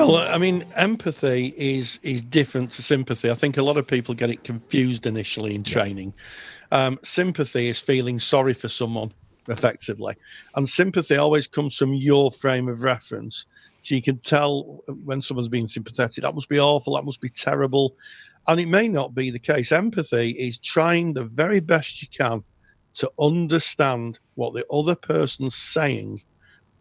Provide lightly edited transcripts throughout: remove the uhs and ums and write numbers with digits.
Well, I mean, empathy is different to sympathy. I think a lot of people get it confused initially in Yeah. training. Sympathy is feeling sorry for someone, effectively, and sympathy always comes from your frame of reference. So you can tell when someone's being sympathetic. That must be awful. That must be terrible, and it may not be the case. Empathy is trying the very best you can to understand what the other person's saying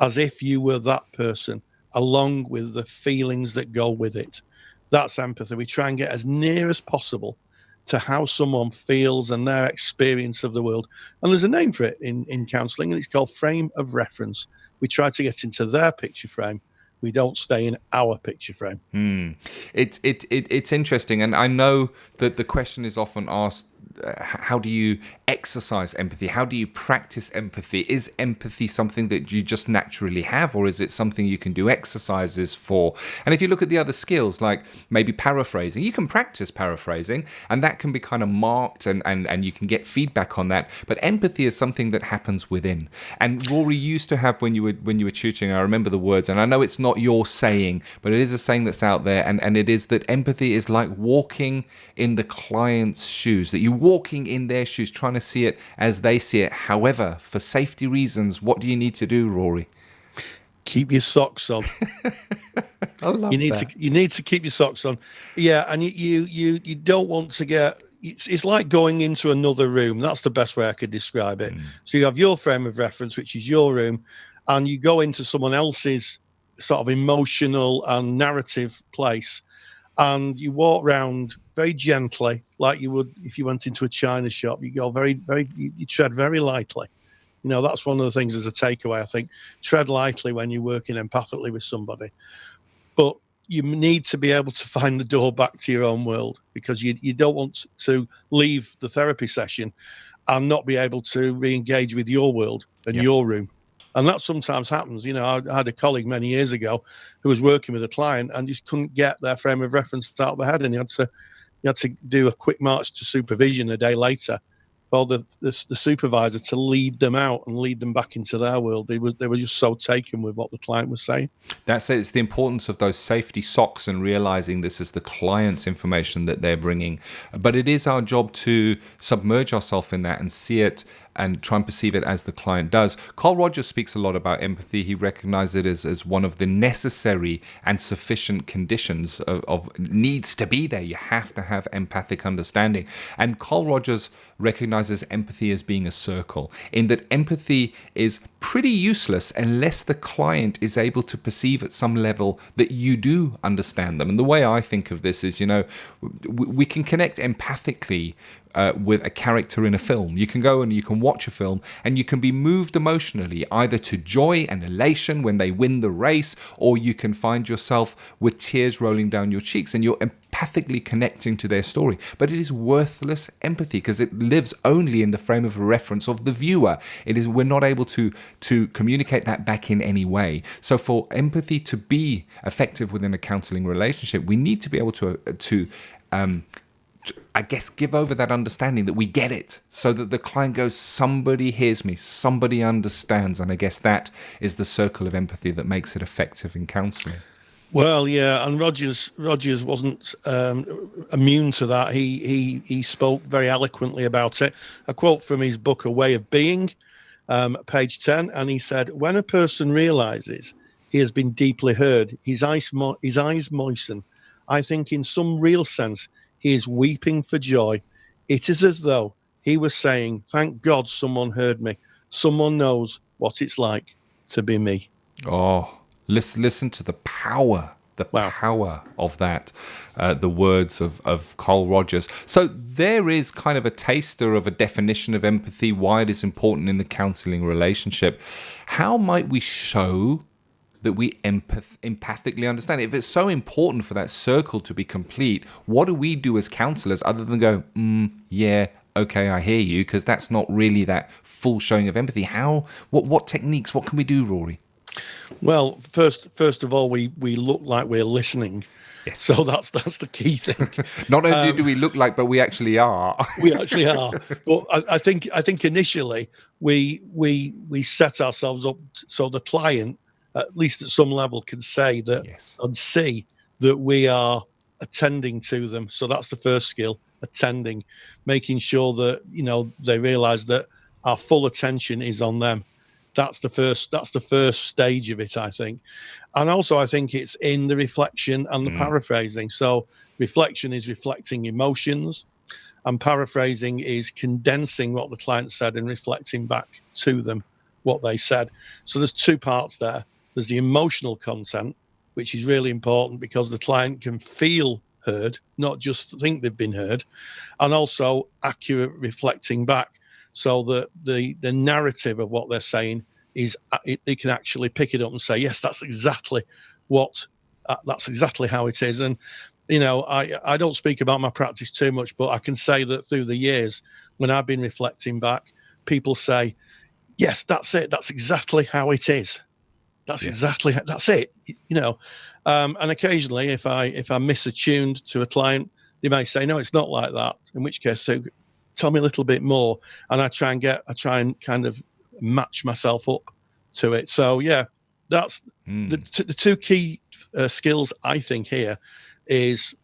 as if you were that person, along with the feelings that go with it. That's empathy. We try and get as near as possible to how someone feels and their experience of the world. And there's a name for it in counselling, and it's called frame of reference. We try to get into their picture frame. We don't stay in our picture frame. It's interesting, and I know that the question is often asked: how do you exercise empathy? How do you practice empathy? Is empathy something that you just naturally have, or is it something you can do exercises for? And if you look at the other skills, like maybe paraphrasing, you can practice paraphrasing, and that can be kind of marked, and you can get feedback on that. But empathy is something that happens within. And Rory used to have, when you were tutoring, I remember the words, and I know it's not your saying, but it is a saying that's out there, and it is that empathy is like walking in the client's shoes, that you're walking in their shoes, trying to see it as they see it. However, for safety reasons, what do you need to do, Rory? Keep your socks on. I love that. You need to keep your socks on. Yeah, and you don't want to get. It's like going into another room. That's the best way I could describe it. So you have your frame of reference, which is your room, and you go into someone else's sort of emotional and narrative place, and you walk around very gently, like you would if you went into a china shop. You go you tread very lightly. You know, that's one of the things as a takeaway, I think. Tread lightly when you're working empathically with somebody. But you need to be able to find the door back to your own world, because you don't want to leave the therapy session and not be able to re-engage with your world and Yep. your room. And that sometimes happens. You know, I had a colleague many years ago who was working with a client and just couldn't get their frame of reference out of their head, and he had to do a quick march to supervision a day later for the supervisor to lead them out and lead them back into their world. They were just so taken with what the client was saying. That's it. It's the importance of those safety socks and realizing this is the client's information that they're bringing. But it is our job to submerge ourselves in that and see it and try and perceive it as the client does. Carl Rogers speaks a lot about empathy. He recognizes it as one of the necessary and sufficient conditions of needs to be there. You have to have empathic understanding. And Carl Rogers recognizes empathy as being a circle, in that empathy is pretty useless unless the client is able to perceive at some level that you do understand them. And the way I think of this is, we can connect empathically with a character in a film. You can go and you can watch a film and you can be moved emotionally, either to joy and elation when they win the race, or you can find yourself with tears rolling down your cheeks and you're empathically connecting to their story. But it is worthless empathy because it lives only in the frame of reference of the viewer. We're not able to communicate that back in any way. So for empathy to be effective within a counseling relationship, we need to be able to I guess, give over that understanding that we get it, so that the client goes, somebody hears me, somebody understands. And I guess that is the circle of empathy that makes it effective in counselling. Well, yeah, and Rogers wasn't immune to that. He spoke very eloquently about it. A quote from his book, A Way of Being, page 10, and he said, "When a person realizes he has been deeply heard, his eyes moisten. I think in some real sense, he is weeping for joy. It is as though he was saying, 'Thank God someone heard me. Someone knows what it's like to be me.'" Oh, listen to the power. Wow. Power of that, the words of Carl Rogers. So there is kind of a taster of a definition of empathy, why it is important in the counselling relationship. How might we show that we empathically understand it? If it's so important for that circle to be complete, what do we do as counsellors other than go, yeah, okay, I hear you, because that's not really that full showing of empathy? What techniques, what can we do, Rory? Well, first of all, we look like we're listening. Yes. So that's the key thing. Not only do we look like, but we actually are. We actually are. Well, I think initially we set ourselves up so the client at least at some level, can say that Yes. and see that we are attending to them. So that's the first skill, attending, making sure that, they realize that our full attention is on them. That's the first stage of it, I think. And also I think it's in the reflection and the paraphrasing. So reflection is reflecting emotions, and paraphrasing is condensing what the client said and reflecting back to them what they said. So there's two parts there. There's the emotional content, which is really important because the client can feel heard, not just think they've been heard, and also accurate reflecting back, so that the narrative of what they're saying is, they can actually pick it up and say, yes, that's exactly how it is. And I don't speak about my practice too much, but I can say that through the years, when I've been reflecting back, people say, yes, that's it. That's exactly how it is. That's it. And occasionally, if I'm misattuned to a client, they may say, no, it's not like that. In which case, so tell me a little bit more, and I try and kind of match myself up to it. So yeah, that's the two key skills I think here is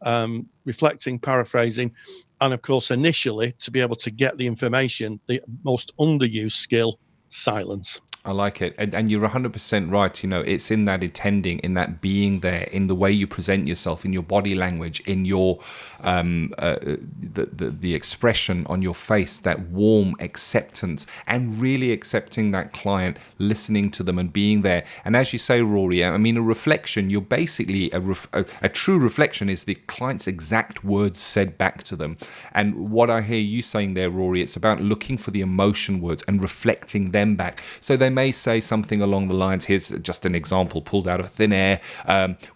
reflecting, paraphrasing, and of course, initially, to be able to get the information, the most underused skill, silence. I like it. And you're 100% right. It's in that attending, in that being there, in the way you present yourself, in your body language, in your the expression on your face, that warm acceptance, and really accepting that client, listening to them and being there. And as you say, Rory, I mean, a reflection, you're basically a true reflection is the client's exact words said back to them. And what I hear you saying there, Rory, it's about looking for the emotion words and reflecting them back. So they may say something along the lines, here's just an example pulled out of thin air,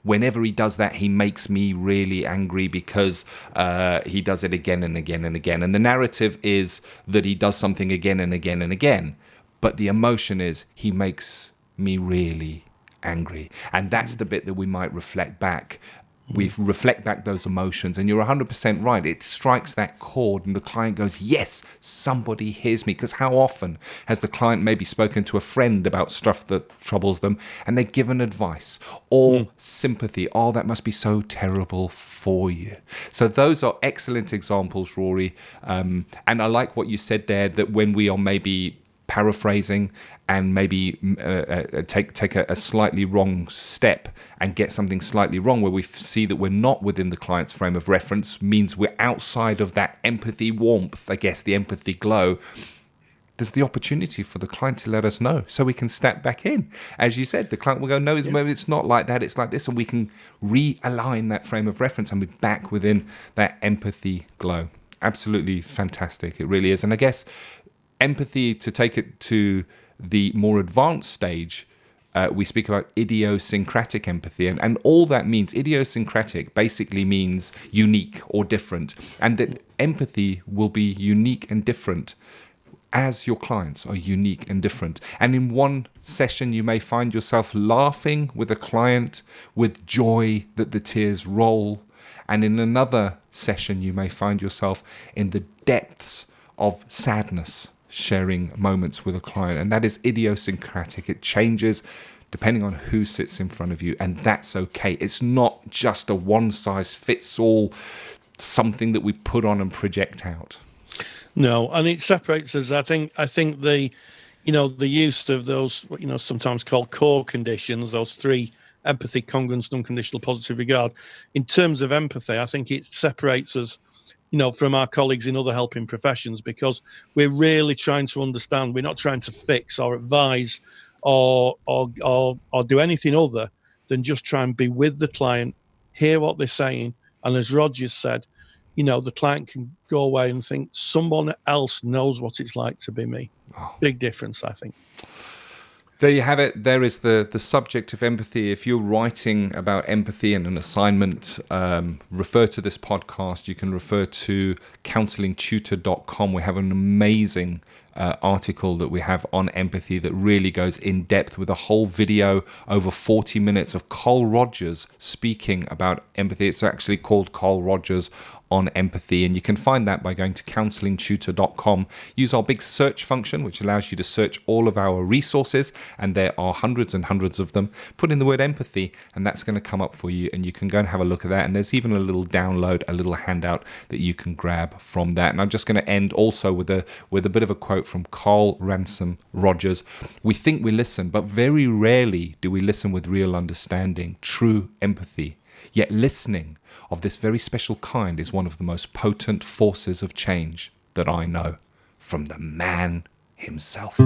whenever he does that, he makes me really angry because he does it again and again and again. And the narrative is that he does something again and again and again. But the emotion is, he makes me really angry. And that's the bit that we might reflect back. We reflect back those emotions, and you're 100% right. It strikes that chord, and the client goes, yes, somebody hears me. Because how often has the client maybe spoken to a friend about stuff that troubles them, and they're given advice or sympathy? Oh, that must be so terrible for you. So those are excellent examples, Rory. And I like what you said there, that when we are maybe paraphrasing and maybe take a slightly wrong step and get something slightly wrong, where we see that we're not within the client's frame of reference, means we're outside of that empathy warmth, I guess, the empathy glow. There's the opportunity for the client to let us know, so we can step back in. As you said, the client will go, no, maybe it's not like that, it's like this, and we can realign that frame of reference and be back within that empathy glow. Absolutely fantastic, it really is. And I guess empathy, to take it to the more advanced stage, we speak about idiosyncratic empathy. And all that means, idiosyncratic basically means unique or different. And that empathy will be unique and different as your clients are unique and different. And in one session, you may find yourself laughing with a client with joy that the tears roll. And in another session, you may find yourself in the depths of sadness, sharing moments with a client. And that is idiosyncratic. It changes depending on who sits in front of you, and that's okay. It's not just a one-size-fits-all something that we put on and project out. No, and it separates us. I think the use of those, sometimes called core conditions, those three: empathy, congruence, and unconditional positive regard. In terms of empathy, I think it separates us from our colleagues in other helping professions, because we're really trying to understand. We're not trying to fix or advise or do anything other than just try and be with the client, hear what they're saying. And as Roger said, the client can go away and think someone else knows what it's like to be me. Big difference, I think. There you have it. There is the subject of empathy. If you're writing about empathy in an assignment, refer to this podcast. You can refer to counsellingtutor.com. We have an amazing article that we have on empathy that really goes in depth with a whole video, over 40 minutes of Carl Rogers speaking about empathy. It's actually called Carl Rogers on empathy, and you can find that by going to counsellingtutor.com. Use our big search function, which allows you to search all of our resources, and there are hundreds and hundreds of them. Put in the word empathy, and that's going to come up for you, and you can go and have a look at that. And there's even a little download, a little handout that you can grab from that. And I'm just going to end also with a bit of a quote from Carl Ransom Rogers. We think we listen, but very rarely do we listen with real understanding, true empathy. Yet listening of this very special kind is one of the most potent forces of change that I know, from the man himself.